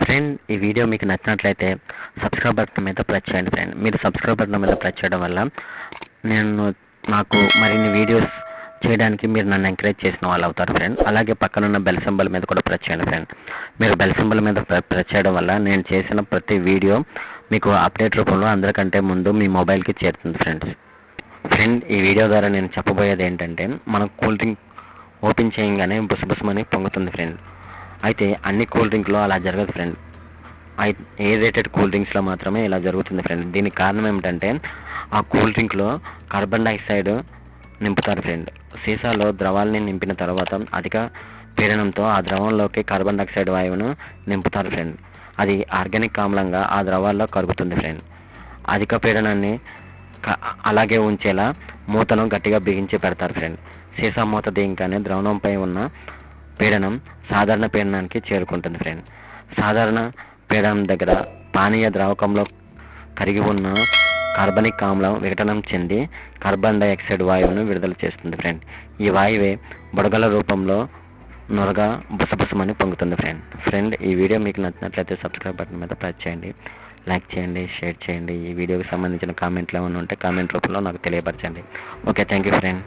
Friend, ఈ video మీకు నచ్చినట్లయితే సబ్స్క్రైబ్ బటన్ మీద ప్రెస్ చేయండి ఫ్రెండ్. మీరు సబ్స్క్రైబ్ బటన్ మీద ప్రెస్ చేయడం వల్ల నాకు మరిన్ని వీడియోస్ చేయడానికి మీరు నన్ను ఎంకరేజ్ చేసిన వాళ్ళు అవుతారు ఫ్రెండ్. అలాగే పక్కనున్న బెల్ సింబల్ మీద కూడా ప్రెస్ చేయండి ఫ్రెండ్. మీరు బెల్ సింబల్ మీద ప్రెస్ చేయడం వల్ల నేను చేసిన ప్రతి వీడియో మీకు అప్డేట్ రూపంలో అందరికంటే ముందు మీ మొబైల్కి చేరుతుంది ఫ్రెండ్స్. ఫ్రెండ్, ఈ వీడియో ద్వారా నేను చెప్పబోయేది ఏంటంటే, మనం కూల్ డ్రింక్ ఓపెన్ చేయగానే బుసబుసమని పొంగుతుంది ఫ్రెండ్. అయితే అన్ని కూల్ డ్రింక్లో అలా జరగదు ఫ్రెండ్. ఏ రేటెడ్ కూల్ డ్రింక్స్లో మాత్రమే ఇలా జరుగుతుంది ఫ్రెండ్. దీనికి కారణం ఏమిటంటే, ఆ కూల్ డ్రింక్లో కార్బన్ డైఆక్సైడ్ నింపుతారు ఫ్రెండ్. సీసాలో ద్రవాల్ని నింపిన తర్వాత అధిక పీడనంతో ఆ ద్రవంలోకి కార్బన్ డైఆక్సైడ్ వాయువును నింపుతారు ఫ్రెండ్. అది ఆర్గానిక్ ఆమ్లంగా ఆ ద్రవాల్లో కరుగుతుంది ఫ్రెండ్. అధిక పీడనాన్ని అలాగే ఉంచేలా మూతను గట్టిగా బిగించి పెడతారు ఫ్రెండ్. సీసా మూత దిగగానే ద్రవణంపై ఉన్న పీడనం సాధారణ పీడనానికి చేరుకుంటుంది ఫ్రెండ్. సాధారణ పీడనం దగ్గర పానీయ ద్రావకంలో కరిగి ఉన్న కార్బనిక్ ఆమ్లం విఘటనం చెంది కార్బన్ డైఆక్సైడ్ వాయువును విడుదల చేస్తుంది ఫ్రెండ్. ఈ వాయువే బుడగల రూపంలో నొరగా బుసబుసమని పొంగుతుంది ఫ్రెండ్. ఈ వీడియో మీకు నచ్చినట్లయితే సబ్స్క్రైబ్ బటన్ మీద ప్రెస్ చేయండి, లైక్ చేయండి, షేర్ చేయండి. ఈ వీడియోకి సంబంధించిన కామెంట్లు ఏమైనా ఉంటే కామెంట్ రూపంలో నాకు తెలియపరచండి. Okay, thank you friend.